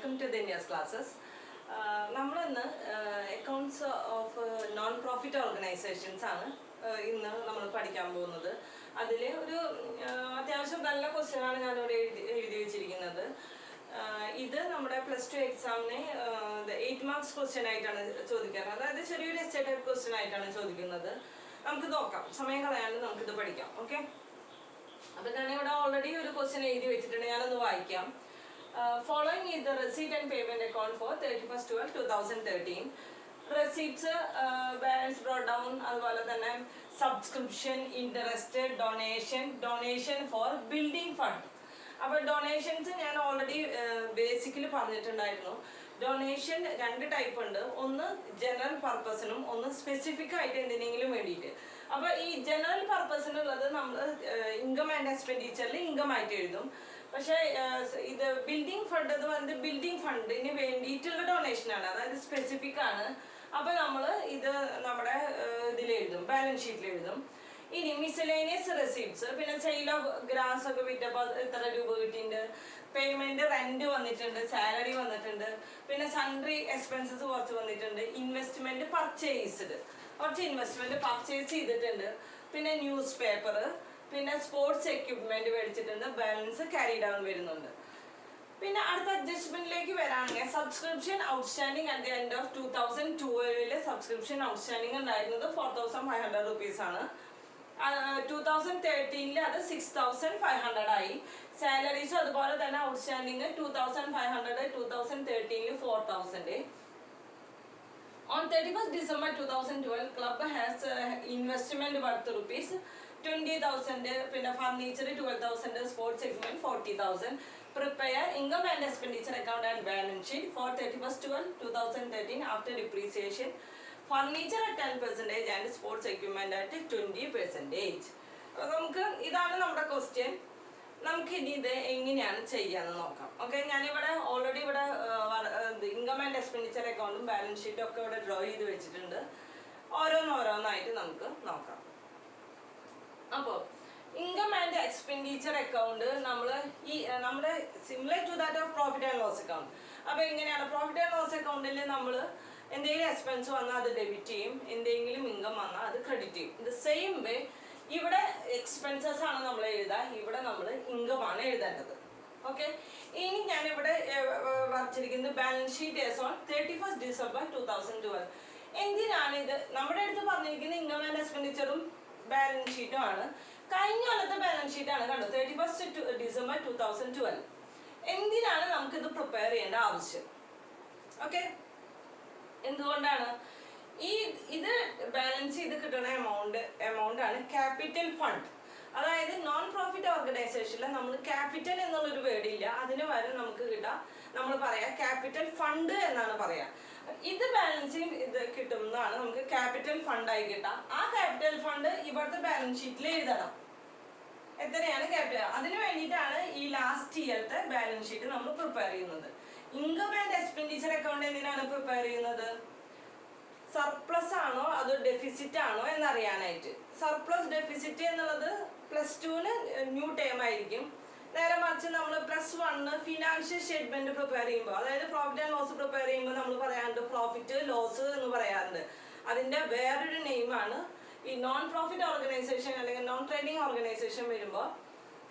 welcome to the India's classes. നമ്മൾ ഇന്ന് accounts of non profit organisations ആണ് ഇന്ന് നമ്മൾ പഠിക്കാൻ പോകുന്നത്. അതിൽ ഒരു അത്യാവശ്യം നല്ല ക്വസ്റ്റ്യനാണ് ഞാനിവിടെ എഴുതി വെച്ചിരിക്കുന്നത്. ഇത് നമ്മുടെ +2 എക്സാമിന് 8 മാർക്സ് ക്വസ്റ്റ്യൻ ആയിട്ടാണ് ചോദിക്കുന്നത്. അതായത് ചെറിയൊരു എസ്സേ ടൈപ്പ് ക്വസ്റ്റ്യൻ ആയിട്ടാണ് ചോദിക്കുന്നത്. നമുക്ക് നോക്കാം, സമയം കളയാണ്ട് നമുക്കിത് പഠിക്കാം. ഓക്കെ, അപ്പം ഞാനിവിടെ ഓൾറെഡി ഒരു ക്വസ്റ്റ്യൻ എഴുതി വെച്ചിട്ടുണ്ട്, ഞാനൊന്ന് വായിക്കാം. Following is the receipt and payment account for 31/12/2013. Receipts, balance brought down, അതുപോലെ തന്നെ subscription, interest, donation for building fund. അപ്പോൾ ഡൊണേഷൻസ് ഞാൻ ഓൾറെഡി ബേസിക്കലി പറഞ്ഞിട്ടുണ്ടായിരുന്നു. ഡൊണേഷൻ 2 ടൈപ്പ് ഉണ്ട്, ഒന്ന് ജനറൽ പർപ്പസിനും ഒന്ന് സ്പെസിഫിക് ആയിട്ട് എന്തിനെങ്കിലും വേണ്ടിയിട്ട്. അപ്പോൾ ഈ ജനറൽ പർപ്പസിനുള്ളത് നമ്മൾ ഇൻകം ആൻഡ് എക്സ്പെൻഡിച്ചറിൽ ഇൻകം ആയിട്ട് എഴുതും. പക്ഷേ ഇത് ബിൽഡിംഗ് ഫണ്ട് എന്ന് പറയുന്നത് ബിൽഡിംഗ് ഫണ്ടിന് വേണ്ടിയിട്ടുള്ള ഡൊണേഷനാണ്, അതായത് സ്പെസിഫിക് ആണ്. അപ്പോൾ നമ്മൾ ഇത് നമ്മുടെ ഇതിലെഴുതും, ബാലൻസ് ഷീറ്റിൽ എഴുതും. ഇനി മിസലേനിയസ് റെസിപ്റ്റ്സ്, പിന്നെ സെയിൽ ഓഫ് ഗ്രാസ് ഒക്കെ വിറ്റപ്പോൾ എത്ര രൂപ കിട്ടിയിട്ടുണ്ട്, പേയ്മെന്റ് റെന്റ് വന്നിട്ടുണ്ട്, സാലറി വന്നിട്ടുണ്ട്, പിന്നെ സൺട്രി എക്സ്പെൻസസ് കുറച്ച് വന്നിട്ടുണ്ട്, ഇൻവെസ്റ്റ്മെന്റ് പർച്ചേസ്ഡ്, കുറച്ച് ഇൻവെസ്റ്റ്മെന്റ് പർച്ചേസ് ചെയ്തിട്ടുണ്ട്, പിന്നെ ന്യൂസ് പേപ്പർ, പിന്നെ സ്പോർട്സ് എക്യുപ്മെന്റ് മേടിച്ചിട്ടുണ്ട്, ബാലൻസ് ക്യാരി ഡൗൺ വരുന്നുണ്ട്. പിന്നെ അടുത്ത അഡ്ജസ്റ്റ്മെന്റിലേക്ക് വരാണെങ്കിൽ subscription outstanding at the end of 2012 subscription outstanding ഉണ്ടായിരുന്നത് 4,500 rupees ആണ്. 2013 അത് 6,500 ആയി. സാലറീസും അതുപോലെ തന്നെ outstanding 2,500, 2013 4,000. On 31st December 2012, club has investment worth rupees 20,000, പിന്നെ furniture 12,000, sports equipment 40,000. Prepare income and expenditure account and balance sheet for 31/12/2013 after depreciation. Furniture at 10% and sports equipment at 20%. നമുക്ക് ഇതാണ് നമ്മുടെ ക്വസ്റ്റ്യൻ. നമുക്ക് ഇനി ഇത് എങ്ങനെയാണ് ചെയ്യാന്ന് നോക്കാം. ഓക്കെ, ഞാനിവിടെ ഓൾറെഡി ഇവിടെ ഇൻകം ആൻഡ് എക്സ്പെൻഡിച്ചർ അക്കൗണ്ടും ബാലൻസ് ഷീറ്റും ഒക്കെ ഇവിടെ ഡ്രോ ചെയ്ത് വെച്ചിട്ടുണ്ട്. ഓരോന്നായിട്ട് നമുക്ക് നോക്കാം. അപ്പോൾ ഇൻകം ആൻഡ് എക്സ്പെൻഡിച്ചർ അക്കൗണ്ട് നമ്മൾ നമ്മുടെ similar to that of profit and loss account. അപ്പോൾ എങ്ങനെയാണ് പ്രോഫിറ്റ് ആൻഡ് ലോസ് അക്കൗണ്ടിൽ നമ്മൾ എന്തെങ്കിലും എക്സ്പെൻസ് വന്നാൽ അത് ഡെബിറ്റ് ചെയ്യും, എന്തെങ്കിലും ഇൻകം വന്നാൽ അത് ക്രെഡിറ്റ് ചെയ്യും. ഇത് സെയിം വേ ഇവിടെ എക്സ്പെൻസസ് ആണ് നമ്മൾ എഴുതുക, ഇവിടെ നമ്മൾ ഇൻകം ആണ് എഴുതേണ്ടത്. ഓക്കെ, ഇനി ഞാനിവിടെ വരച്ചിരിക്കുന്നത് balance sheet as on 31st December 2012. എന്തിനാണ് ഇത്? നമ്മുടെ അടുത്ത് പറഞ്ഞിരിക്കുന്നത് ഇൻകം ആൻഡ് എക്സ്പെൻഡിച്ചറും ബാലൻസ് ഷീറ്റും ആണ്. കഴിഞ്ഞ കൊല്ലത്തെ ബാലൻസ് ഷീറ്റ് ആണ് കണ്ടോ, 31st December 2012. എന്തിനാണ് നമുക്കിത് പ്രിപ്പയർ ചെയ്യേണ്ട ആവശ്യം? ഓക്കെ, എന്തുകൊണ്ടാണ് ഇത് ബാലൻസ് ചെയ്ത് കിട്ടുന്ന എമൗണ്ട് ആണ് ക്യാപിറ്റൽ ഫണ്ട്. അതായത് നോൺ പ്രോഫിറ്റ് ഓർഗനൈസേഷനിൽ നമ്മൾ ക്യാപിറ്റൽ എന്നുള്ളൊരു വേർഡ് ഇല്ല, അതിന് പകരം നമുക്ക് കിട്ടാം നമ്മൾ പറയാം ക്യാപിറ്റൽ ഫണ്ട് എന്നാണ് പറയാ. ഇത് ബാലൻസ് ഇത് കിട്ടുന്നതാണ് നമുക്ക് ക്യാപിറ്റൽ ഫണ്ട് ആയി കിട്ടാം. ആ ക്യാപിറ്റൽ ഫണ്ട് ഇവിടുത്തെ ബാലൻസ് ഷീറ്റിൽ എഴുതണം. എത്രയാണ് ക്യാപിറ്റൽ? അതിന് വേണ്ടിയിട്ടാണ് ഈ ലാസ്റ്റ് ഇയറത്തെ ബാലൻസ് ഷീറ്റ് നമ്മൾ പ്രിപ്പയർ ചെയ്യുന്നത്. ഇൻകം ആൻഡ് എക്സ്പെൻഡിച്ചർ അക്കൗണ്ട് എന്തിനാണ് പ്രിപ്പയർ ചെയ്യുന്നത്? സർപ്ലസ് ആണോ അതോ ഡെഫിസിറ്റ് ആണോ എന്നറിയാനായിട്ട്. സർപ്ലസ് ഡെഫിസിറ്റ് എന്നുള്ളത് +2 ന്യൂ ടേം ആയിരിക്കും. നേരെ മറിച്ച് നമ്മൾ +1 ഫിനാൻഷ്യൽ സ്റ്റേറ്റ്മെന്റ് പ്രിപ്പയർ ചെയ്യുമ്പോൾ, അതായത് പ്രോഫിറ്റ് ആൻഡ് ലോസ് പ്രിപ്പയർ ചെയ്യുമ്പോൾ നമ്മൾ പറയാറുണ്ട് പ്രോഫിറ്റ് ലോസ് എന്ന് പറയാറുണ്ട്. അതിൻ്റെ വേറൊരു നെയിമാണ് ഈ നോൺ പ്രോഫിറ്റ് ഓർഗനൈസേഷൻ അല്ലെങ്കിൽ നോൺ ട്രേഡിംഗ് ഓർഗനൈസേഷൻ വരുമ്പോൾ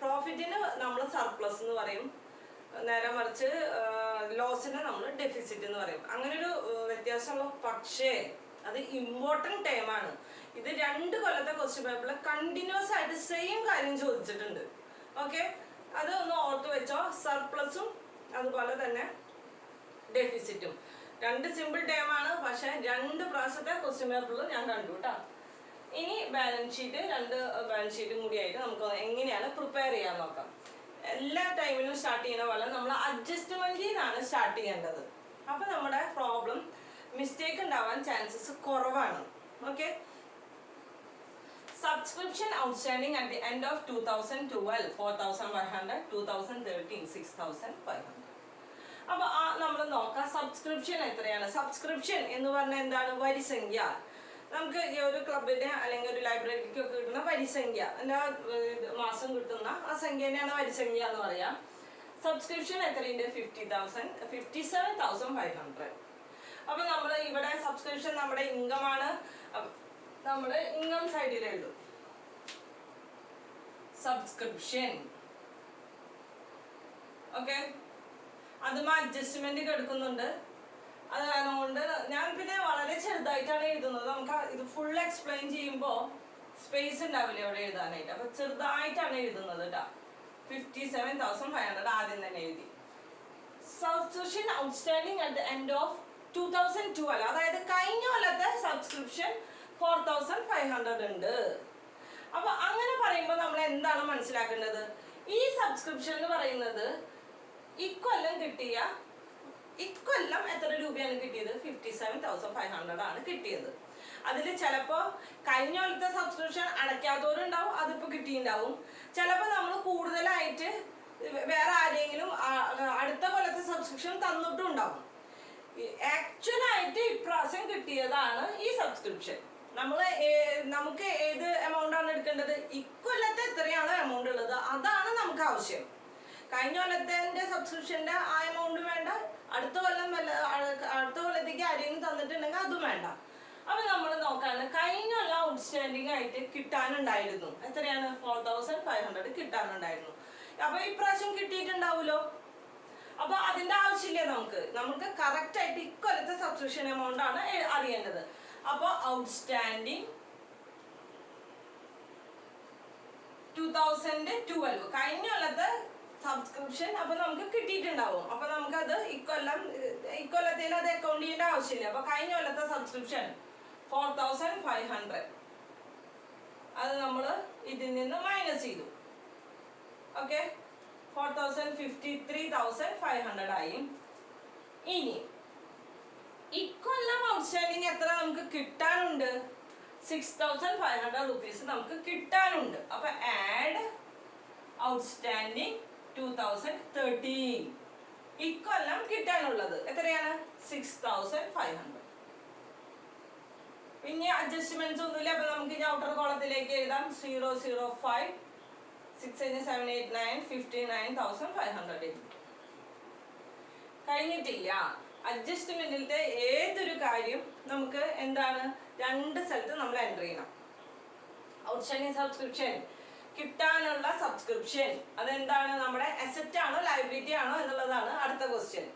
പ്രോഫിറ്റിന് നമ്മൾ സർപ്ലസ് എന്ന് പറയും, നേരെ മറിച്ച് ലോസിന് നമ്മൾ ഡെഫിസിറ്റ് എന്ന് പറയും. അങ്ങനൊരു വ്യത്യാസമുള്ള, പക്ഷേ അത് ഇമ്പോർട്ടൻറ്റ് ടൈമാണ്. ഇത് 2 കൊല്ലത്തെ ക്വസ്റ്റ്യൻ പേപ്പറിൽ കണ്ടിന്യൂസ് ആയിട്ട് സെയിം കാര്യം ചോദിച്ചിട്ടുണ്ട്. ഓക്കെ, അത് ഒന്ന് ഓർത്ത് വെച്ചോ. സർപ്ലസും അതുപോലെ തന്നെ ഡെഫിസിറ്റും 2 സിമ്പിൾ ടൈമാണ്, പക്ഷേ 2 പ്രാവശ്യത്തെ ക്വസ്റ്റ്യൻ പേപ്പറിൽ ഞാൻ കണ്ടു കേട്ടോ. ഇനി ബാലൻസ് ഷീറ്റ് 2 ബാലൻസ് ഷീറ്റും കൂടി ആയിട്ട് നമുക്ക് എങ്ങനെയാണ് പ്രിപ്പയർ ചെയ്യാൻ നോക്കാം. എല്ലാ ടൈമിലും സ്റ്റാർട്ട് ചെയ്യുന്ന പോലെ നമ്മൾ അഡ്ജസ്റ്റ്മെന്റിൽ നിന്നാണ് സ്റ്റാർട്ട് ചെയ്യേണ്ടത്. അപ്പോൾ നമ്മുടെ പ്രോബ്ലം മിസ്റ്റേക്ക് ഉണ്ടാവാൻ ചാൻസസ് കുറവാണ്. Okay, subscription outstanding at the end of 2012 4,500, 2013 6,500. അപ്പോൾ നമ്മൾ നോക്കാം സബ്സ്ക്രിപ്ഷൻ എത്രയാണ്. സബ്സ്ക്രിപ്ഷൻ എന്ന് പറഞ്ഞാൽ എന്താണ്? വരിസംഖ്യ. നമുക്ക് ഈ ഒരു ക്ലബിന് അല്ലെങ്കിൽ ഒരു ലൈബ്രറിക്കൊക്കെ കിട്ടുന്ന വരിസംഖ്യ, എല്ലാ മാസം കിട്ടുന്ന ആ സംഖ്യനെയാണ് വരിസംഖ്യ എന്ന് പറയാം. സബ്സ്ക്രിപ്ഷൻ എത്രയുണ്ട്? 57,500. അപ്പൊ നമ്മൾ ഇവിടെ സബ്സ്ക്രിപ്ഷൻ നമ്മുടെ ഇൻകം ആണ്. നമ്മുടെ ഇൻകം സൈഡിൽ എഴുതും സബ്സ്ക്രിപ്ഷൻ. ഓക്കെ, അതും അഡ്ജസ്റ്റ്മെന്റ് എടുക്കുന്നുണ്ട്. അത് കാരണം കൊണ്ട് ഞാൻ പിന്നെ വളരെ ചെറുതായിട്ടാണ് എഴുതുന്നത്. നമുക്ക് ഇത് ഫുൾ എക്സ്പ്ലെയിൻ ചെയ്യുമ്പോൾ സ്പേസ് ഉണ്ടാവില്ല ഇവിടെ എഴുതാനായിട്ട്. അപ്പൊ ചെറുതായിട്ടാണ് എഴുതുന്നത് കേട്ടോ. 57,500 ആദ്യം തന്നെ എഴുതി. Subscription outstanding at the end of 2012, അതായത് കഴിഞ്ഞ കൊല്ലത്തെ സബ്സ്ക്രിപ്ഷൻ 4,500 ഉണ്ട്. അപ്പൊ അങ്ങനെ പറയുമ്പോൾ നമ്മൾ എന്താണ് മനസ്സിലാക്കേണ്ടത്? ഈ സബ്സ്ക്രിപ്ഷൻ എന്ന് പറയുന്നത് ഇക്കൊല്ലം എത്ര രൂപയാണ് കിട്ടിയത്? 57,500 ആണ് കിട്ടിയത്. അതിൽ ചിലപ്പോൾ കഴിഞ്ഞ കൊല്ലത്തെ സബ്സ്ക്രിപ്ഷൻ അടയ്ക്കാത്തവരുണ്ടാവും, അതിപ്പോൾ കിട്ടിയിട്ടുണ്ടാവും. ചിലപ്പോൾ നമ്മൾ കൂടുതലായിട്ട് വേറെ ആരെങ്കിലും അടുത്ത കൊല്ലത്തെ സബ്സ്ക്രിപ്ഷൻ തന്നിട്ടും ഉണ്ടാവും. ആക്ച്വലായിട്ട് ഇപ്രാവശ്യം കിട്ടിയതാണ് ഈ സബ്സ്ക്രിപ്ഷൻ. നമുക്ക് ഏത് എമൗണ്ട് ആണ് എടുക്കേണ്ടത്? ഇക്കൊല്ലത്തെ എത്രയാണോ എമൗണ്ട് ഉള്ളത് അതാണ് നമുക്ക് ആവശ്യം. കഴിഞ്ഞ കൊല്ലത്തെ സബ്സ്ക്രിപ്ഷന്റെ ആ എമൗണ്ട് വേണ്ട. അടുത്ത കൊല്ലത്തേക്ക് ആരെങ്കിലും തന്നിട്ടുണ്ടെങ്കിൽ അതും വേണ്ട. അപ്പൊ നമ്മൾ നോക്കാണ് കഴിഞ്ഞ കൊല്ലം ഔട്ട്സ്റ്റാൻഡിങ് ആയിട്ട് കിട്ടാനുണ്ടായിരുന്നു. എത്രയാണ്? 4,500 കിട്ടാനുണ്ടായിരുന്നു. അപ്പൊ ഇപ്രാവശ്യം കിട്ടിയിട്ടുണ്ടാവുമല്ലോ. അപ്പൊ അതിന്റെ ആവശ്യമില്ല നമുക്ക് കറക്റ്റ് ആയിട്ട് ഇക്കൊല്ലത്തെ സബ്സ്ക്രിപ്ഷൻ എമൗണ്ട് ആണ് അറിയേണ്ടത്. അപ്പൊ ഔട്ട്സ്റ്റാൻഡിങ് 2012 കഴിഞ്ഞ കൊല്ലത്തെ സബ്സ്ക്രിപ്ഷൻ അപ്പൊ നമുക്ക് കിട്ടിയിട്ടുണ്ടാവും. അപ്പൊ നമുക്കത് ഇക്കൊല്ലത്തിൽ അത് അക്കൗണ്ട് ചെയ്യേണ്ട ആവശ്യമില്ല. അപ്പൊ കഴിഞ്ഞ കൊല്ലത്തെ സബ്സ്ക്രിപ്ഷൻ 4,500 അത് നമ്മൾ ഇതിൽ നിന്ന് മൈനസ് ചെയ്തു. ഓക്കെ, 4,53,500 ആയി. ഇനി ഇക്കൊല്ലം ഔട്ട്സ്റ്റാൻഡിങ് എത്ര നമുക്ക് കിട്ടാനുണ്ട്? 6,500 rupees നമുക്ക് കിട്ടാനുണ്ട്. അപ്പൊ ആഡ് ഔട്ട്സ്റ്റാൻഡിങ് 2013. ഇക്കൊല്ലം കിട്ടാനുള്ളത് എത്രയാണ്? 6,500. പിന്നെ അഡ്ജസ്റ്റ്മെന്റ്സ് ഒന്നുമില്ല. അപ്പൊ നമുക്ക് ഇനി ഔട്ടർ കോളത്തിലേക്ക് എഴുതാം. 005 6 7 8 9 59,500. കഴിഞ്ഞിട്ടില്ല. അഡ്ജസ്റ്റ്മെന്റിലത്തെ ഏതൊരു കാര്യം നമുക്ക് എന്താണ് രണ്ട് സ്ഥലത്ത് നമ്മൾ എൻ്റർ ചെയ്യണം. ഔട്ട്സ്റ്റാൻഡിങ് സബ്സ്ക്രിപ്ഷൻ കിട്ടാനുള്ള സബ്സ്ക്രിപ്ഷൻ അതെന്താണ്? നമ്മുടെ അസറ്റ് ആണോ ലയബിലിറ്റി ആണോ എന്നുള്ളതാണ് അടുത്ത ക്വസ്റ്റ്യൻ.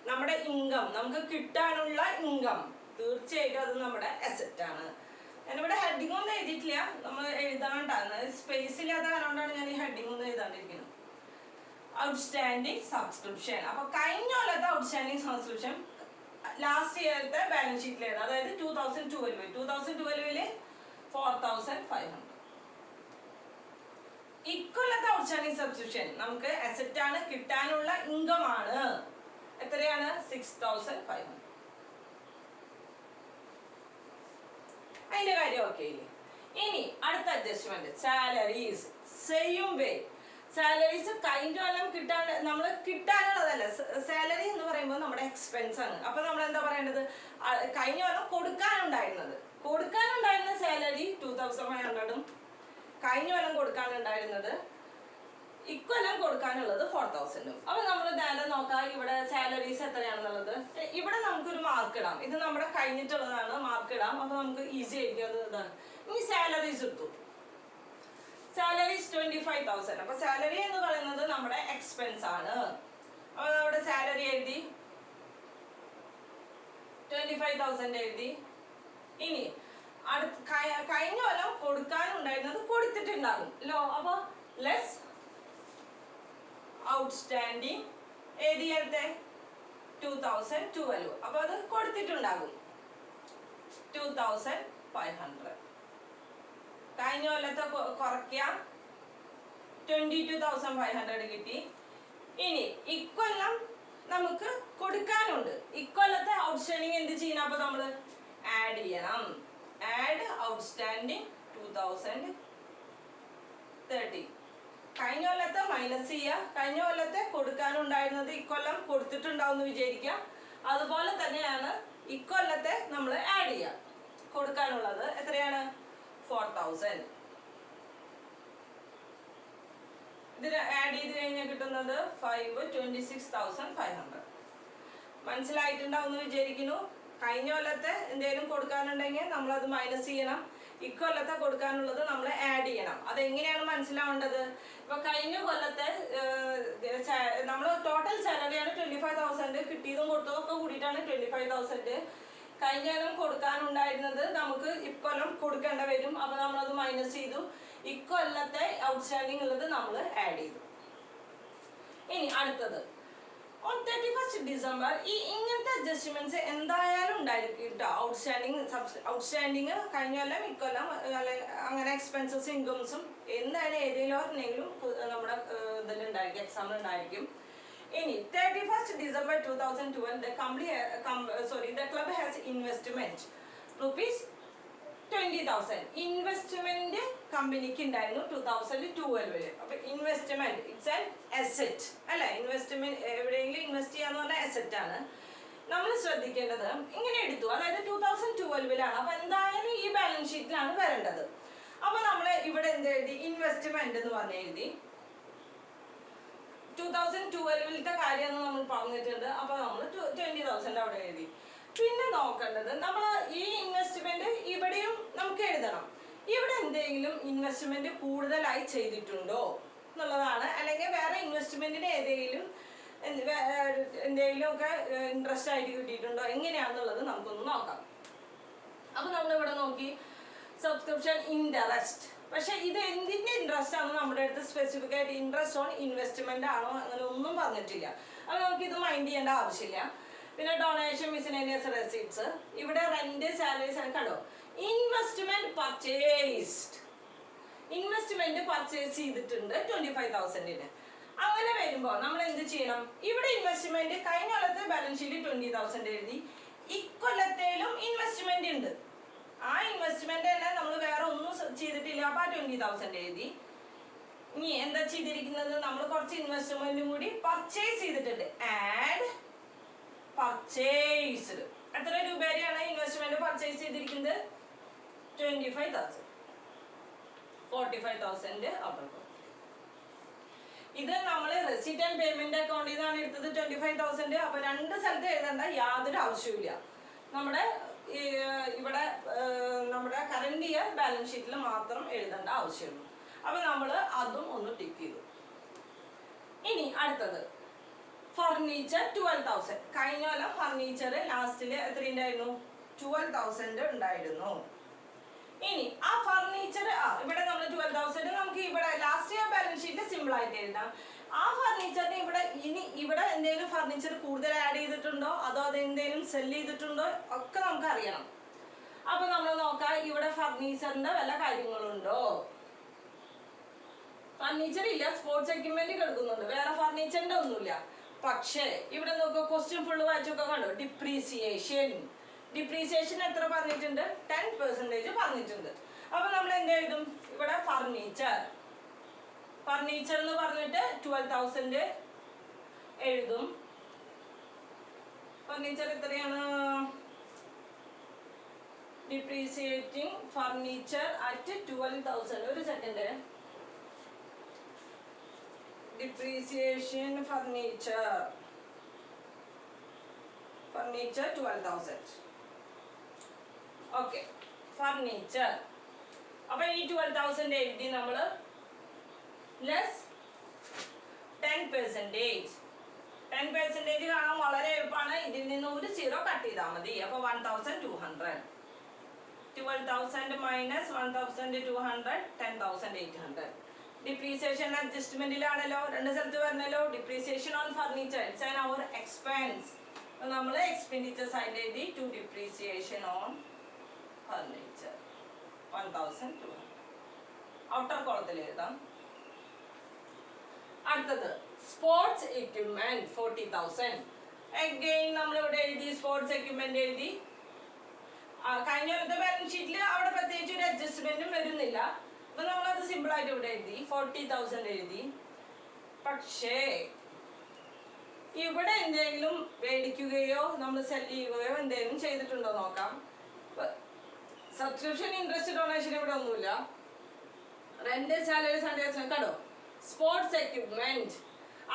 നമ്മുടെ ഇൻകം, നമുക്ക് കിട്ടാനുള്ള ഇൻകം തീർച്ചയായിട്ടും അത് നമ്മുടെ അസറ്റ് ആണ്. ഞാനിവിടെ ഹെഡിങ് ഒന്നും എഴുതിയിട്ടില്ല, നമ്മൾ എഴുതാണ്ടാണ്. സ്പേസ് ഇല്ലാത്ത കാരണമാണ് ഞാൻ ഈ ഹെഡിങ് ഒന്നും എഴുതാണ്ടിരിക്കുന്നത്. Outstanding subscription. അപ്പൊ കഴിഞ്ഞ കൊല്ലത്തെ ഔട്ട്സ്റ്റാൻഡിങ് സബ്സ്ക്രിപ്ഷൻ ലാസ്റ്റ് ഇയറത്തെ ബാലൻസ് ഷീറ്റിൽ എഴുതാം. അതായത് 2012 4,500. ഇക്കൊല്ലത്തെ ഔട്ട്സ്റ്റാൻഡിങ് സബ്സ്ക്രിപ്ഷൻ നമുക്ക് അസറ്റ് ആണ്, കിട്ടാനുള്ള ഇൻകം ആണ്. എത്രയാണ്? 6,500. അതിന്റെ കാര്യം ഓക്കെ ഇല്ലേ? ഇനി അടുത്ത adjustment salaries. Same way salaries കഴിഞ്ഞ കൊല്ലം നമ്മൾ കിട്ടാനുള്ളതല്ല. സാലറി എന്ന് പറയുമ്പോൾ നമ്മുടെ എക്സ്പെൻസ് ആണ്. അപ്പൊ നമ്മൾ എന്താ പറയേണ്ടത്? കഴിഞ്ഞ കൊല്ലം കൊടുക്കാനുണ്ടായിരുന്ന സാലറി 2,500 കഴിഞ്ഞ കൊല്ലം കൊടുക്കാനുണ്ടായിരുന്നത് ഇക്കൊല്ലം കൊടുക്കാനുള്ളത് 4,000. അപ്പൊ നമ്മൾ നേരെ നോക്കാം ഇവിടെ സാലറീസ് എത്രയാണെന്നുള്ളത്. ഇവിടെ നമുക്കൊരു മാർക്ക് ഇടാം. ഇത് നമ്മുടെ കഴിഞ്ഞിട്ടുള്ളതാണ്, മാർക്ക് ഇടാം. അപ്പൊ നമുക്ക് ഈസി ആയിരിക്കും അത് ഇതാണ്. ഇനി സാലറീസ് എടുത്തു. സാലറീസ് 25,000. അപ്പൊ സാലറി എന്ന് പറയുന്നത് നമ്മുടെ എക്സ്പെൻസ് ആണ്. അപ്പൊ നമ്മുടെ സാലറി എഴുതി, 25,000 എഴുതി. ഇനി കഴിഞ്ഞ കൊല്ലം കൊടുക്കാനുണ്ടായിരുന്നത് കൊടുത്തിട്ടുണ്ടാകും ലോ. അപ്പൊ ലെസ് ഔട്ട്സ്റ്റാൻഡിങ് ഏരിയത്തെ 2012. അപ്പൊ അത് കൊടുത്തിട്ടുണ്ടാകും 2,500. കഴിഞ്ഞ കൊല്ലത്തെ കുറയ്ക്കാം, 22,500 കിട്ടി. ഇനി ഇക്കൊല്ലം നമുക്ക് കൊടുക്കാനുണ്ട്. ഇക്കൊല്ലത്തെ ഔട്ട്സ്റ്റാൻഡിങ് എന്ത് ചെയ്യണം? അപ്പൊ നമ്മൾ ആഡ് ചെയ്യണം. Add outstanding 2013. കഴിഞ്ഞ കൊല്ലത്തെ മൈനസ് ചെയ്യുക. കഴിഞ്ഞ കൊല്ലത്തെ കൊടുക്കാനുണ്ടായിരുന്നത് ഇക്കൊല്ലം കൊടുത്തിട്ടുണ്ടാവും എന്ന് വിചാരിക്കുക. അതുപോലെ തന്നെയാണ് ഇക്കൊല്ലത്തെ നമ്മൾ ആഡ് ചെയ്യുക. കൊടുക്കാനുള്ളത് എത്രയാണ്? 4,000. ഇതിന് ആഡ് ചെയ്ത് കഴിഞ്ഞാൽ കിട്ടുന്നത് 26,500. മനസ്സിലായിട്ടുണ്ടാവും എന്ന് വിചാരിക്കുന്നു. കഴിഞ്ഞ കൊല്ലത്തെ എന്തെങ്കിലും കൊടുക്കാനുണ്ടെങ്കിൽ നമ്മളത് മൈനസ് ചെയ്യണം. ഇക്കൊല്ലത്തെ കൊടുക്കാനുള്ളത് നമ്മൾ ആഡ് ചെയ്യണം. അതെങ്ങനെയാണ് മനസ്സിലാവേണ്ടത്? ഇപ്പൊ കഴിഞ്ഞ കൊല്ലത്തെ നമ്മൾ ടോട്ടൽ സാലറിയാണ് 25,000. കിട്ടിയതും കൊടുത്തതും ഒക്കെ കൂടിയിട്ടാണ് 25,000. കഴിഞ്ഞ കൊല്ലം കൊടുക്കാനുണ്ടായിരുന്നത് നമുക്ക് ഇക്കൊല്ലം കൊടുക്കേണ്ട വരും. അപ്പൊ നമ്മളത് മൈനസ് ചെയ്തു. ഇക്കൊല്ലത്തെ ഔട്ട്സ്റ്റാൻഡിങ് ഉള്ളത് നമ്മൾ ആഡ് ചെയ്തു. ഇനി അടുത്തത് on 31st December ഈ ഇങ്ങനത്തെ അഡ്ജസ്റ്റ്മെന്റ്സ് എന്തായാലും ഉണ്ടായിരിക്കും കേട്ടോ. ഔട്ട്സ്റ്റാൻഡിങ് കഴിഞ്ഞ കൊല്ലം ഇക്കൊല്ലം അങ്ങനെ എക്സ്പെൻസസ് ഇൻകംസും എന്തായാലും ഏതെങ്കിലും നമ്മുടെ ഇതിലുണ്ടായിരിക്കും, എക്സാമിൽ ഉണ്ടായിരിക്കും. ഇനി 31st December 2012 the club has investment ₹20,000. Investment കമ്പനിക്ക് ഉണ്ടായിരുന്നു 2012. അപ്പൊ ഇൻവെസ്റ്റ്മെന്റ് ഇറ്റ്സ് ആൻ അസെറ്റ് അല്ലെ. ഇൻവെസ്റ്റ്മെന്റ് എവിടെയെങ്കിലും ഇൻവെസ്റ്റ് ചെയ്യാന്ന് പറഞ്ഞാൽ അസെറ്റ് ആണ്. നമ്മൾ ശ്രദ്ധിക്കേണ്ടത് ഇങ്ങനെ എടുത്തു, അതായത് 2012 അപ്പൊ എന്തായാലും ഈ ബാലൻസ് ഷീറ്റിലാണ് വരേണ്ടത്. അപ്പൊ നമ്മൾ ഇവിടെ എന്ത് എഴുതി? ഇൻവെസ്റ്റ്മെന്റ് എന്ന് പറഞ്ഞ് എഴുതി. 2012 കാര്യമാണ് നമ്മൾ പറഞ്ഞിട്ടുണ്ട്. അപ്പൊ നമ്മൾ 20,000 അവിടെ എഴുതി. പിന്നെ നോക്കേണ്ടത് നമ്മൾ ഈ ഇൻവെസ്റ്റ്മെന്റ് ഇവിടെയും നമുക്ക് എഴുതണം. ഇവിടെ എന്തെങ്കിലും ഇൻവെസ്റ്റ്മെന്റ് കൂടുതലായി ചെയ്തിട്ടുണ്ടോ എന്നുള്ളതാണ്. അല്ലെങ്കിൽ വേറെ ഇൻവെസ്റ്റ്മെന്റിന് എന്തെങ്കിലും ഒക്കെ ഇൻട്രസ്റ്റ് ആയിട്ട് കിട്ടിയിട്ടുണ്ടോ എങ്ങനെയാണെന്നുള്ളത് നമുക്കൊന്ന് നോക്കാം. അപ്പൊ നമ്മൾ ഇവിടെ നോക്കി സബ്സ്ക്രിപ്ഷൻ ഇൻട്രസ്റ്റ്. പക്ഷെ ഇത് എന്തിന്റെ ഇൻട്രസ്റ്റ് ആണ് നമ്മുടെ അടുത്ത് സ്പെസിഫിക് ആയിട്ട് ഇൻട്രസ്റ്റ് ഓൺ ഇൻവെസ്റ്റ്മെന്റ് ആണോ അങ്ങനെ ഒന്നും പറഞ്ഞിട്ടില്ല. അപ്പൊ നമുക്ക് ഇത് മൈൻഡ് ചെയ്യേണ്ട ആവശ്യമില്ല. പിന്നെ ഡൊണേഷൻ, മിസ്സലേനിയസ് റെസീപ്റ്റ്സ്, ഇവിടെ റെന്റ്, സാലറീസ് കണ്ടോ. ഇൻവെസ്റ്റ്മെന്റ് പർച്ചേസ് ചെയ്തിട്ടുണ്ട് 25,000. അങ്ങനെ വരുമ്പോൾ നമ്മൾ എന്ത് ചെയ്യണം? ഇവിടെ ഇൻവെസ്റ്റ്മെന്റ് കഴിഞ്ഞ കൊല്ലത്തെ ബാലൻസ് ഷീറ്റ് 20,000 എഴുതി. ഇക്കൊല്ലത്തേലും ഇൻവെസ്റ്റ്മെന്റ് ഉണ്ട്. ആ ഇൻവെസ്റ്റ്മെന്റ് തന്നെ നമ്മൾ വേറെ ഒന്നും ചെയ്തിട്ടില്ല. അപ്പൊ ആ 20,000 എഴുതി. ഇനി എന്താ ചെയ്തിരിക്കുന്നത്? നമ്മൾ കുറച്ച് ഇൻവെസ്റ്റ്മെന്റും കൂടി പർച്ചേസ് ചെയ്തിട്ടുണ്ട്. Add purchased. എത്ര രൂപ വരെയാണ് ഇൻവെസ്റ്റ്മെന്റ് പർച്ചേസ് ചെയ്തിരിക്കുന്നത്? 25,000. 45,000 അവിടെ. ഇത് നമ്മൾ റെസിറ്റ് ആൻഡ് പേയ്മെന്റ് അക്കൗണ്ടിൽ നിന്നാണ് എടുത്തത് 25,000. അപ്പൊ രണ്ട് സ്ഥലത്ത് എഴുതേണ്ട യാതൊരു ആവശ്യവുമില്ല. നമ്മുടെ ഇവിടെ നമ്മുടെ കറന്റ് ഇയർ ബാലൻസ് ഷീറ്റിൽ മാത്രം എഴുതേണ്ട ആവശ്യമുള്ളൂ. അപ്പൊ നമ്മൾ അതും ഒന്ന് ടിക്ക് ചെയ്തു. ഇനി അടുത്തത് ഫർണിച്ചർ 12,000. കഴിഞ്ഞ കൊല്ലം ഫർണിച്ചർ ലാസ്റ്റില് എത്ര ഉണ്ടായിരുന്നു? 12,000 ഉണ്ടായിരുന്നു. ഇനി ആ ഫർണിച്ചർ ഇവിടെ നമ്മൾ 12,000 നമുക്ക് ഇവിടെ ലാസ്റ്റ് ഇയർ ബാലൻസ് ഷീറ്റിൽ സിമ്പിൾ ആയിട്ട് എഴുതാം. ആ ഫർണിച്ചറിന് ഇവിടെ എന്തെങ്കിലും ഫർണിച്ചർ കൂടുതൽ ആഡ് ചെയ്തിട്ടുണ്ടോ, അതോ അതെന്തെങ്കിലും സെല് ചെയ്തിട്ടുണ്ടോ ഒക്കെ നമുക്ക് അറിയണം. അപ്പൊ നമ്മൾ നോക്കാം ഇവിടെ ഫർണിച്ചറിന്റെ വല്ല കാര്യങ്ങളുണ്ടോ. ഫർണിച്ചർ ഇല്ല, സ്പോർട്സ് എക്യുപ്മെന്റ് കിടക്കുന്നുണ്ട്, വേറെ ഫർണിച്ചറിന്റെ ഒന്നുമില്ല. പക്ഷേ ഇവിടെ നോക്കുക, ക്വസ്റ്റ്യൻ ഫുള്ള് വായിച്ചൊക്കെ കണ്ടോ. ഡിപ്രീസിയേഷൻ എത്ര പറഞ്ഞിട്ടുണ്ട്? 10% പറഞ്ഞിട്ടുണ്ട്. അപ്പൊ നമ്മൾ എന്ത് എഴുതും? ഇവിടെ ഫർണിച്ചർ എന്ന് പറഞ്ഞിട്ട് 12,000 എഴുതും. ഫർണിച്ചർ എത്രയാണ്? Depreciating furniture at 12,000. ഒരു second. Depreciation furniture 12,000. Okay, furniture. അപ്പൊ ഈ 12,000 എഴുതി നമ്മൾ ലെസ് 10%. 10% കാണാൻ വളരെ എളുപ്പമാണ്. ഇതിൽ നിന്ന് ഒരു 0 കട്ട് ചെയ്താൽ മതി. അപ്പൊ 1,200. 12,000 മൈനസ് 1,200 10,800. ഡിപ്രീസിയേഷൻ അഡ്ജസ്റ്റ്മെന്റിലാണല്ലോ, രണ്ട് സ്ഥലത്ത് വരണല്ലോ. Depreciation on furniture it's an our expense. നമ്മൾ എക്സ്പെൻഡിച്ചർ സൈഡ് എഴുതി to depreciation on furniture 1,200. Outer കോളത്തിൽ എഴുതാം. അടുത്തത് സ്പോർട്സ് എക്യുപ്മെന്റ് 40,000. അഗെയിൻ നമ്മൾ ഇവിടെ എഴുതി സ്പോർട്സ് എക്യുപ്മെന്റ് എഴുതി. കഴിഞ്ഞ കൊല്ലത്തെ ബാലൻസ് ഷീറ്റിൽ അവിടെ പ്രത്യേകിച്ച് ഒരു അഡ്ജസ്റ്റ്മെന്റും വരുന്നില്ല. അപ്പൊ നമ്മളത് സിമ്പിൾ ആയിട്ട് ഇവിടെ എഴുതി 40,000 എഴുതി. പക്ഷേ ഇവിടെ എന്തെങ്കിലും മേടിക്കുകയോ നമ്മൾ സെല് ചെയ്യുകയോ എന്തെങ്കിലും ചെയ്തിട്ടുണ്ടോ നോക്കാം. സബ്സ്ക്രിപ്ഷൻ, ഇൻട്രസ്റ്റ്, ഡൊണേഷൻ ഇവിടെ ഒന്നുമില്ല. റെന്റ്, സാലറി, കണ്ടോ. സ്പോർട്സ് എക്യുപ്മെന്റ്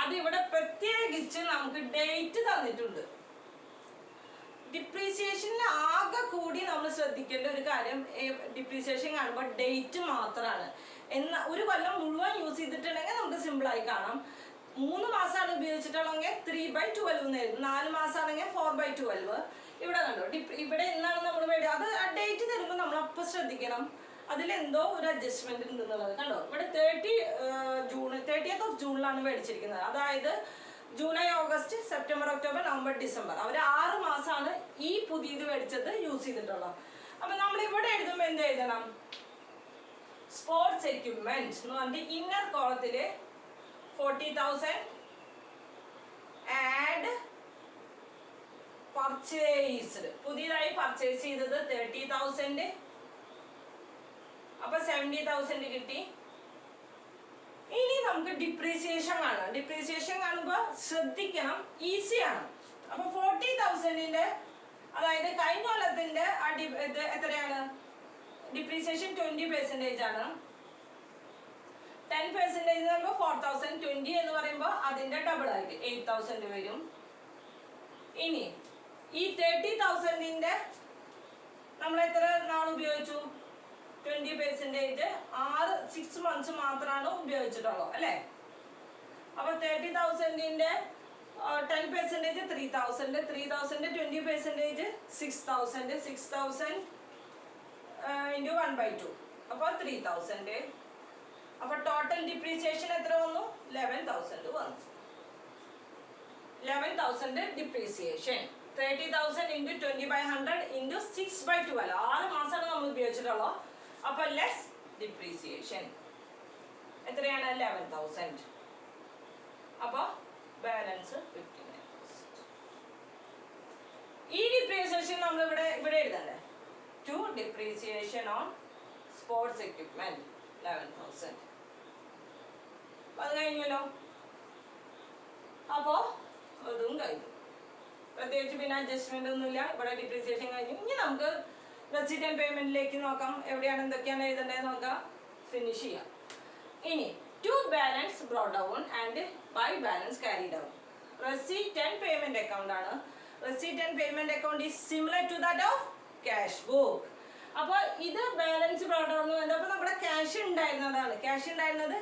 അതിവിടെ പ്രത്യേകിച്ച് നമുക്ക് ഡേറ്റ് തന്നിട്ടുണ്ട്. ഡിപ്രീസിയേഷനിൽ ആകെ കൂടി നമ്മൾ ശ്രദ്ധിക്കേണ്ട ഒരു കാര്യം ഡിപ്രീസിയേഷൻ കാണുമ്പോൾ ഡേറ്റ് മാത്രമാണ്. എന്നാൽ ഒരു കൊല്ലം മുഴുവൻ യൂസ് ചെയ്തിട്ടുണ്ടെങ്കിൽ നമുക്ക് സിമ്പിളായി കാണാം. 3 മാസമാണ് ഉപയോഗിച്ചിട്ടുള്ളതെങ്കിൽ 3/12 എന്നായിരുന്നു. 4 മാസമാണെങ്കിൽ 4/12. ഇവിടെ കണ്ടോ ഇവിടെ എന്നാണ് നമ്മൾ മേടിക്കുക, അത് ആ ഡേറ്റ് തരുമ്പോൾ നമ്മൾ അപ്പം ശ്രദ്ധിക്കണം അതിലെന്തോ ഒരു അഡ്ജസ്റ്റ്മെന്റ് ഉണ്ടെന്നുള്ളത്. കണ്ടോ ഇവിടെ 30th of ജൂണിലാണ് മേടിച്ചിരിക്കുന്നത്. അതായത് July, August, September, October, November, December അവർ 6 മാസമാണ് ഈ പുതിയത് മേടിച്ചത് യൂസ് ചെയ്തിട്ടുള്ളത്. അപ്പൊ നമ്മൾ ഇവിടെ എഴുതുമ്പോൾ എന്ത് എഴുതണം? സ്പോർട്സ് എക്യുപ്മെന്റ് എന്ന് പറഞ്ഞിട്ട് ഇന്നർ കോളത്തില് 40,000 ആഡ് പർച്ചേസ്ഡ്, പുതിയതായി പർച്ചേസ് ചെയ്തത് 30,000, അപ്പൊ 70,000 കിട്ടി. ഇനി നമുക്ക് ഡിപ്രീസിയേഷൻ കാണാം. ഡിപ്രീസിയേഷൻ കാണുമ്പോൾ ശ്രദ്ധിക്കണം, ഈസിയാണ്. അപ്പൊ 40,000ന്റെ അതായത് കഴിഞ്ഞ കൊല്ലത്തിന്റെ ഇത് എത്രയാണ്? ഡിപ്രീസിയേഷൻ 20% ആണ്. 10% എന്ന് പറയുമ്പോൾ 4,020 എന്ന് പറയുമ്പോൾ അതിന്റെ ഡബിൾ ആയിട്ട് 8,000 വരും. ഇനി ഈ 30,000ന്റെ നമ്മൾ എത്ര നാൾ ഉപയോഗിച്ചു? 20% 6 months മാത്രമാണ് ഉപയോഗിച്ചിട്ടുള്ളൂ അല്ലേ? അപ്പൊ 30,000ന്റെ 10% 3,000, 3,000 20% 6,000, 6,000 into 1/2 അപ്പൊ 3,000. അപ്പൊ ടോട്ടൽ ഡിപ്രീസിയേഷൻ എത്ര വന്നു? 11,000 വന്നു. 11,000 ഡിപ്രീസിയേഷൻ. 30,000 into 20/100 into 6/12. 6 മാസമാണ് നമ്മൾ ഉപയോഗിച്ചിട്ടുള്ളൂ. അപ്പൊ ലെസ് ഡിപ്രീസിയേഷൻ എത്രയാണ്? 11,000. അപ്പൊ ബാലൻസ് 59,000. ഈ ഡിപ്രീസിയേഷൻ നമ്മൾ ഇവിടെ എഴുതണ്ടേ? To depreciation on sports equipment 11,000. അത് കഴിഞ്ഞല്ലോ. അപ്പോ അതും കഴിഞ്ഞു. പ്രത്യേകിച്ച് പിന്നെ അഡ്ജസ്റ്റ്മെന്റ് ഒന്നുമില്ല. ഇവിടെ ഡിപ്രീസിയേഷൻ കഴിഞ്ഞു. ഇനി നമുക്ക് റെസിറ്റ് ആൻഡ് പേയ്മെന്റിലേക്ക് നോക്കാം. എവിടെയാണ് എന്തൊക്കെയാണ് എഴുതേണ്ടത് നോക്കാം. ഫിനിഷ് ചെയ്യാം. ഇനി to balance brought down and by balance carry down. Receipt and payment account ആണ്. Receipt and payment account is similar to that of cash book. അപ്പൊ ഇത് ബാലൻസ് ബ്രോട്ട് ഡൗൺ എന്ന് പറയുന്നത് അപ്പൊ നമ്മുടെ ക്യാഷ് ഉണ്ടായിരുന്നതാണ്. ക്യാഷ് ഉണ്ടായിരുന്നത്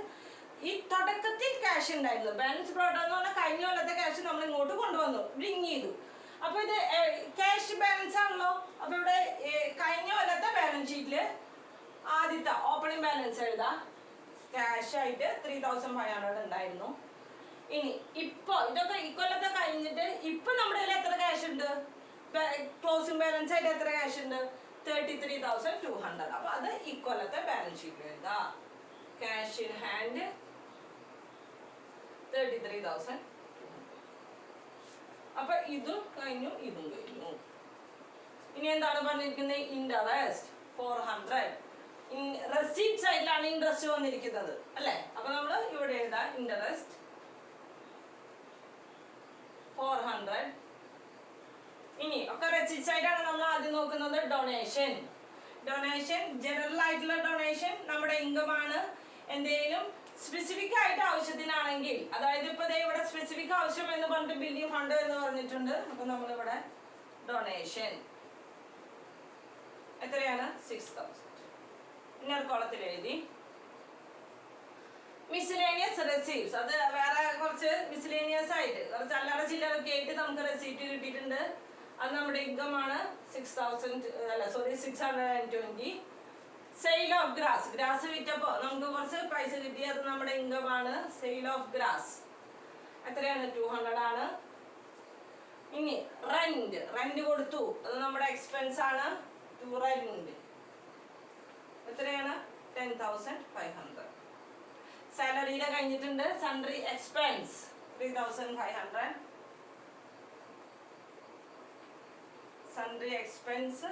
ഈ തുടക്കത്തിൽ ക്യാഷ് ഉണ്ടായിരുന്നു. ബാലൻസ് ബ്രോട്ട് ഡൗൺ എന്ന് പറഞ്ഞാൽ കഴിഞ്ഞ കൊല്ലത്തെ ക്യാഷ് നമ്മൾ ഇങ്ങോട്ട് കൊണ്ടുവന്നു, ബ്രിങ് ചെയ്തു. അപ്പൊ ഇത് ക്യാഷ് ബാലൻസ് ആണല്ലോ. അപ്പൊ ഇവിടെ കഴിഞ്ഞ കൊല്ലത്തെ ബാലൻസ് ഷീറ്റില് ആദ്യത്തെ ഓപ്പണിംഗ് ബാലൻസ് എഴുതാം. ക്യാഷ് ആയിട്ട് 3,500 ഉണ്ടായിരുന്നു. ഇനി ഇപ്പൊ ഇതൊക്കെ ഇക്കൊല്ലത്തെ കഴിഞ്ഞിട്ട് ഇപ്പൊ നമ്മുടെ കയ്യിൽ എത്ര ക്യാഷ് ഉണ്ട്? ക്ലോസിംഗ് ബാലൻസ് ആയിട്ട് എത്ര ക്യാഷ് ഉണ്ട്? 33,200. അപ്പൊ അത് ഇക്കൊല്ലത്തെ ബാലൻസ് ഷീറ്റിൽ എഴുതാം. Cash in hand 33,200. അപ്പൊ ഇതും കഴിഞ്ഞു, ഇതും കഴിഞ്ഞു. ഇനി എന്താണ് പറഞ്ഞിരിക്കുന്നത്? ഇൻട്രസ്റ്റ് 400. റെസിപ്റ്റ് സൈഡിലാണ് ഇൻട്രസ്റ്റ് വന്നിരിക്കുന്നത് അല്ലെ? അപ്പൊ നമ്മൾ ഇവിടെ എഴുതാം ഇൻട്രസ്റ്റ് 400. ഇനി ഒക്കെ റെസിപ്റ്റ് സൈഡാണ് നമ്മൾ ആദ്യം നോക്കുന്നത്. ഡൊണേഷൻ. ഡൊണേഷൻ ജനറൽ ആയിട്ടുള്ള ഡൊണേഷൻ നമ്മുടെ ഇൻകം ആണ്. എന്തെങ്കിലും സ്പെസിഫിക് ആയിട്ട് ആവശ്യത്തിനാണെങ്കിൽ, അതായത് ഇപ്പൊ ഇവിടെ സ്പെസിഫിക് ആവശ്യം എന്ന് പറഞ്ഞിട്ട് ബിൽഡിംഗ് ഫണ്ട് എന്ന് പറഞ്ഞിട്ടുണ്ട്. അപ്പൊ നമ്മളിവിടെ ഡൊണേഷൻ എത്രയാണ്? 6,000. ഇന്നർ കോളത്തിൽ എഴുതി. മിസ്ലേനിയസ് റെസീപ്റ്റ്സ്, അത് വേറെ കുറച്ച് മിസ്ലേനിയസ് ആയിട്ട് കുറച്ച് അല്ലറ ചില്ലറൊക്കെ ആയിട്ട് നമുക്ക് റെസീപ്റ്റ് കിട്ടിയിട്ടുണ്ട്. അത് നമ്മുടെ ഇൻകം ആണ്. 620. Sale of grass. ഗ്രാസ് വിറ്റപ്പോ നമുക്ക് കുറച്ച് പൈസ കിട്ടി, അത് നമ്മുടെ ഇൻകം ആണ്. സെയിൽ ഓഫ് ഗ്രാസ് എത്രയാണ്? 200 ആണ്. ഇനി റെന്റ് കൊടുത്തു, അത് നമ്മുടെ എക്സ്പെൻസ് ആണ്. ടു റെന്റ് എത്രയാണ്? 10,500. സാലറിയുടെ കഴിഞ്ഞിട്ടുണ്ട്. Sundry expense 3,500. Sundry expense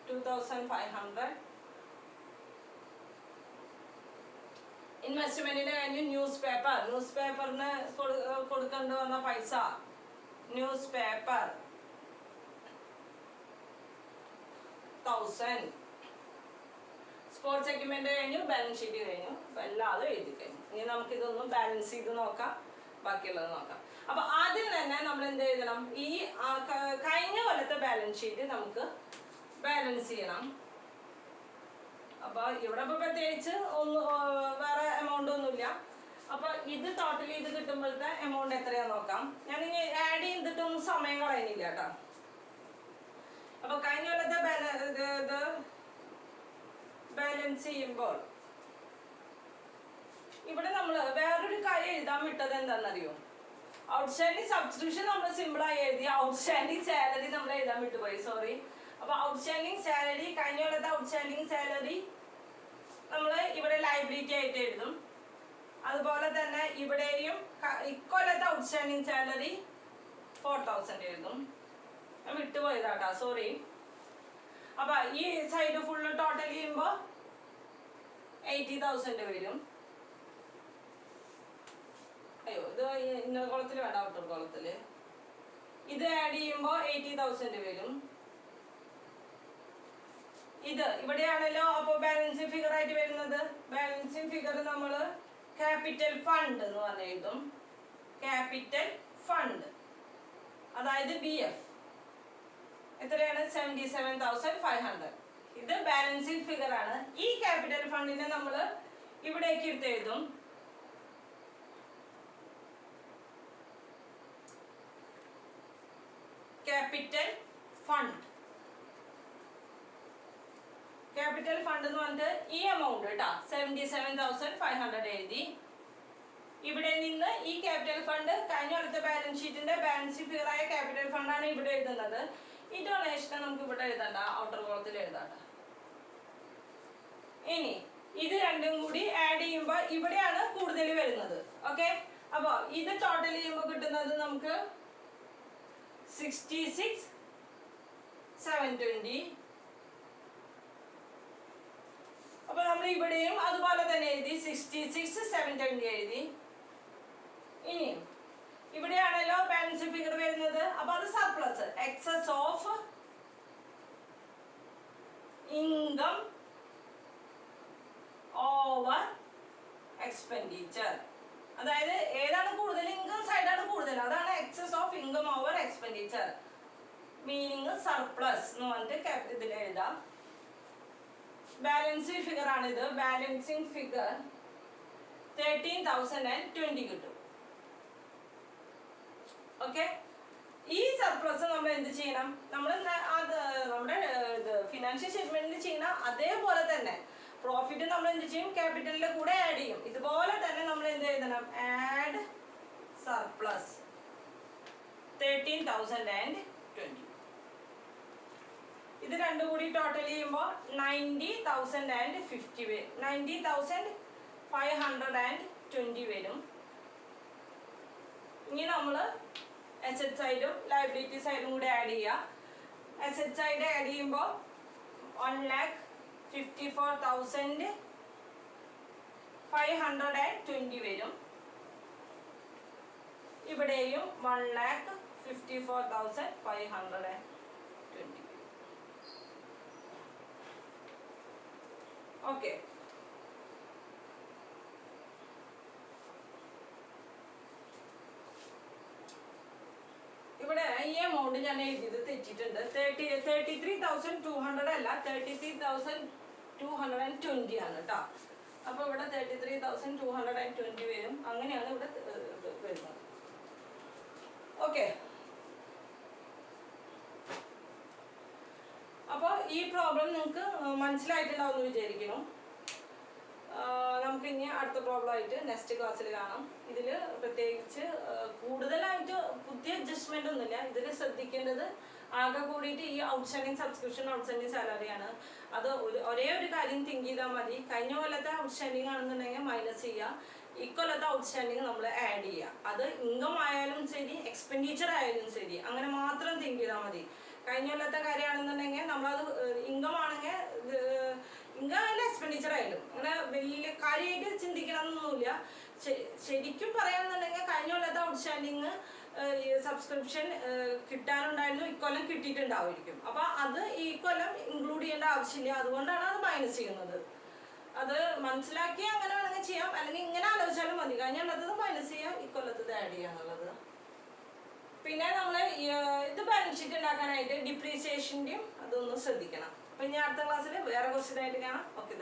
2,500. ഇൻവെസ്റ്റ്മെന്റിന് കഴിഞ്ഞു. ന്യൂസ് പേപ്പറിന് കൊടുക്കേണ്ടി വന്ന പൈസ. News paper 1,000. സ്പോർട്സ് എക്യുപ്മെന്റ് കഴിഞ്ഞു. ബാലൻസ് ഷീറ്റ് കഴിഞ്ഞു. എല്ലാതും എഴുതി കഴിഞ്ഞു. ഇനി നമുക്കിതൊന്നും ബാലൻസ് ചെയ്ത് നോക്കാം, ബാക്കിയുള്ളത് നോക്കാം. അപ്പൊ ആദ്യം തന്നെ നമ്മൾ എന്ത് എഴുതണം, ഈ കഴിഞ്ഞ കൊല്ലത്തെ ബാലൻസ് ഷീറ്റ് നമുക്ക് ബാലൻസ് ചെയ്യണം. അപ്പൊ ഇവിടെ ഇപ്പൊ പ്രത്യേകിച്ച് വേറെ എമൗണ്ട് ഒന്നുമില്ല. അപ്പൊ ഇത് ടോട്ടൽ ചെയ്ത് കിട്ടുമ്പോഴത്തെ എമൗണ്ട് എത്രയാന്ന് നോക്കാം. ഞാൻ ഇനി ആഡ് ചെയ്തിട്ടൊന്നും സമയം കളയുന്നില്ല കേട്ടോ. അപ്പൊ കഴിഞ്ഞ കൊല്ലത്തെ ബാലൻസ് ചെയ്യുമ്പോൾ ഇവിടെ നമ്മൾ വേറൊരു കാര്യം എഴുതാൻ വിട്ടത് എന്താണെന്നറിയോ? ഔട്ട്സ്റ്റാൻഡിങ് സബ്സ്ക്രിപ്ഷൻ നമ്മൾ സിമ്പിൾ ആയി എഴുതി, ഔട്ട്സ്റ്റാൻഡിങ് സാലറി നമ്മൾ എഴുതാൻ വിട്ടുപോയി, സോറി. അപ്പൊ ഔട്ട്സ്റ്റാൻഡിങ് സാലറി, കഴിഞ്ഞ കൊല്ലത്തെ ഔട്ട്സ്റ്റാൻഡിങ് സാലറി നമ്മൾ ഇവിടെ ലൈബിലിറ്റി ആയിട്ട് എഴുതും. അതുപോലെ തന്നെ ഇവിടെയും ഇക്കൊല്ലത്തെ ഔട്ട്സ്റ്റാൻഡിങ് സാലറി 4000 എഴുതും. ഞാൻ വിട്ടുപോയതാട്ടാ, സോറി. അപ്പൊ ഈ സൈഡ് ഫുള്ള് ടോട്ടൽ ചെയ്യുമ്പോൾ 80,000 വരും. അയ്യോ, ഇത് ഇന്നർ കോളത്തിൽ വേണ്ട, ഔട്ടർ കോളത്തില്. ഇത് ആഡ് ചെയ്യുമ്പോൾ 80,000 വരും. ഇത് ഇവിടെയാണല്ലോ അപ്പൊ ബാലൻസിങ് ഫിഗർ ആയിട്ട് വരുന്നത്. ബാലൻസിങ് ഫിഗർ നമ്മൾ ക്യാപിറ്റൽ ഫണ്ട് എന്ന് പറഞ്ഞ് എഴുതും. ക്യാപിറ്റൽ ഫണ്ട്, അതായത് BF എത്രയാണ്? 77,500. ഇത് ബാലൻസിങ് ഫിഗർ ആണ്. ഈ ക്യാപിറ്റൽ ഫണ്ടിനെ നമ്മൾ ഇവിടേക്ക് എടുത്ത് എഴുതും. ക്യാപിറ്റൽ ഫണ്ട്, ക്യാപിറ്റൽ ഫണ്ട് എന്ന് പറഞ്ഞിട്ട് ഈ എമൗണ്ട് കേട്ടോ 77,500 എഴുതി. ഇവിടെ നിന്ന് ഈ ക്യാപിറ്റൽ ഫണ്ട് കഴിഞ്ഞ കൊല്ലത്തെ ബാലൻസ് ഷീറ്റിന്റെ ബാലൻസ് ഫിഗർ ആയ ക്യാപിറ്റൽ ഫണ്ട് ആണ് ഇവിടെ എഴുതുന്നത്. ഈ ഡൊണേഷനെ നമുക്ക് ഇവിടെ എഴുതണ്ട, ഔട്ടർ കോളത്തിൽ എഴുതാണ്ട. ഇനി ഇത് രണ്ടും കൂടി ആഡ് ചെയ്യുമ്പോൾ ഇവിടെയാണ് കൂടുതൽ വരുന്നത്. ഓക്കെ, അപ്പൊ ഇത് ടോട്ടൽ ചെയ്യുമ്പോൾ കിട്ടുന്നത് നമുക്ക് 66,720. അപ്പൊ നമ്മൾ ഇവിടെയും അതുപോലെ തന്നെ എഴുതി 66,720 എഴുതി. ഇനി ഇവിടെയാണല്ലോ ബാലൻസ് ഫിഗർ വരുന്നത്. അപ്പൊ അത് surplus, excess of income over expenditure. അതായത് ഏതാണ് കൂടുതൽ? ഇൻകം സൈഡാണ് കൂടുതൽ, അതാണ് excess of income over expenditure. Meaning surplus എന്ന് പറഞ്ഞിട്ട് ഇതിൽ എഴുതാം. ബാലൻസിങ് ഫിഗർ ആണിത്. ബാലൻസിങ് ഫിഗർ 13,020 കിട്ടും. ഓക്കെ, ഈ സർപ്ലസ് നമ്മൾ എന്ത് ചെയ്യണം? നമ്മൾ നമ്മുടെ ഫിനാൻഷ്യൽ സ്റ്റേറ്റ്മെന്റിൽ ചെയ്യുന്ന അതേപോലെ തന്നെ പ്രോഫിറ്റ് നമ്മൾ എന്ത് ചെയ്യും? ക്യാപിറ്റലിന്റെ കൂടെ ആഡ് ചെയ്യും. ഇതുപോലെ തന്നെ നമ്മൾ എന്ത് എഴുതണം? Add surplus 13,020. ഇത് രണ്ടും കൂടി ടോട്ടൽ ചെയ്യുമ്പോൾ 90,050 90,520 വരും. ഇനി നമ്മൾ അസറ്റ് സൈഡും ലയബിലിറ്റി സൈഡും കൂടെ ആഡ് ചെയ്യുക. അസറ്റ് സൈഡ് ആഡ് ചെയ്യുമ്പോൾ 1,54,520 വരും. ഇവിടെയും 1,54,520. ഓക്കെ, ഇവിടെ ഈ എമൗണ്ട് ഞാൻ എഴുതിയത് തെറ്റിയിട്ടുണ്ട്. 33,200 അല്ല, 33,220 ആണ് കേട്ടോ. അപ്പൊ ഇവിടെ 33,220 വരും. അങ്ങനെയാണ് ഇവിടെ വരുന്നത്. ഓക്കെ, അപ്പോൾ ഈ പ്രോബ്ലം നിങ്ങൾക്ക് മനസ്സിലായിട്ടുണ്ടാവും എന്ന് വിചാരിക്കുന്നു. നമുക്ക് ഇനി അടുത്ത പ്രോബ്ലം ആയിട്ട് നെക്സ്റ്റ് ക്ലാസ്സിൽ കാണാം. ഇതിൽ പ്രത്യേകിച്ച് കൂടുതലായിട്ട് പുതിയ അഡ്ജസ്റ്റ്മെന്റ് ഒന്നുമില്ല. ഇതിൽ ശ്രദ്ധിക്കേണ്ടത് ആകെ കൂടിയിട്ട് ഈ ഔട്ട്സ്റ്റാൻഡിങ് സബ്സ്ക്രിപ്ഷൻ, ഔട്ട്സ്റ്റാൻഡിങ് സാലറിയാണ്. അത് ഒരേ ഒരു കാര്യം തിങ്ക് ചെയ്താൽ മതി. കഴിഞ്ഞ കൊല്ലത്തെ ഔട്ട്സ്റ്റാൻഡിങ് ആണെന്നുണ്ടെങ്കിൽ മൈനസ് ചെയ്യുക, ഇക്കൊല്ലത്തെ ഔട്ട്സ്റ്റാൻഡിങ് നമ്മൾ ആഡ് ചെയ്യുക. അത് ഇൻകം ആയാലും ശരി, എക്സ്പെൻഡിച്ചർ ആയാലും ശരി, അങ്ങനെ മാത്രം തിങ്ക് ചെയ്താൽ മതി. കഴിഞ്ഞ കൊല്ലത്തെ കാര്യമാണെന്നുണ്ടെങ്കിൽ നമ്മളത് ഇൻകം ആണെങ്കിൽ ഇൻകം ആയാലും എക്സ്പെൻഡിച്ചർ ആയാലും അങ്ങനെ വലിയ കാര്യമായിട്ട് ചിന്തിക്കണം എന്നൊന്നുമില്ല. ശരിക്കും പറയാണെന്നുണ്ടെങ്കിൽ കഴിഞ്ഞ കൊല്ലത്തെ ഔട്ട്സ്റ്റാൻഡിങ് സബ്സ്ക്രിപ്ഷൻ കിട്ടാനുണ്ടായിരുന്നു, ഇക്കൊല്ലം കിട്ടിയിട്ടുണ്ടാവുമായിരിക്കും. അപ്പൊ അത് ഈ കൊല്ലം ഇൻക്ലൂഡ് ചെയ്യേണ്ട ആവശ്യമില്ല, അതുകൊണ്ടാണ് അത് മൈനസ് ചെയ്യുന്നത്. അത് മനസ്സിലാക്കി അങ്ങനെ വേണമെങ്കിൽ ചെയ്യാം, അല്ലെങ്കിൽ ഇങ്ങനെ ആലോചിച്ചാലും മതി. കഴിഞ്ഞുള്ളത് മൈനസ് ചെയ്യാം, ഇക്കൊല്ലത്തത് ആഡ് ചെയ്യുക എന്നുള്ളത്. പിന്നെ നമ്മൾ ഇത് ബാലൻസ് ഷീറ്റ് ഉണ്ടാക്കാനായിട്ട് ഡിപ്രീസിയേഷൻ്റെയും അതൊന്ന് ശ്രദ്ധിക്കണം. അപ്പം ഇനി അടുത്ത ക്ലാസ്സിൽ വേറെ ക്വസ്റ്റ്യൻ ആയിട്ട് കാണാം. ഓക്കെ.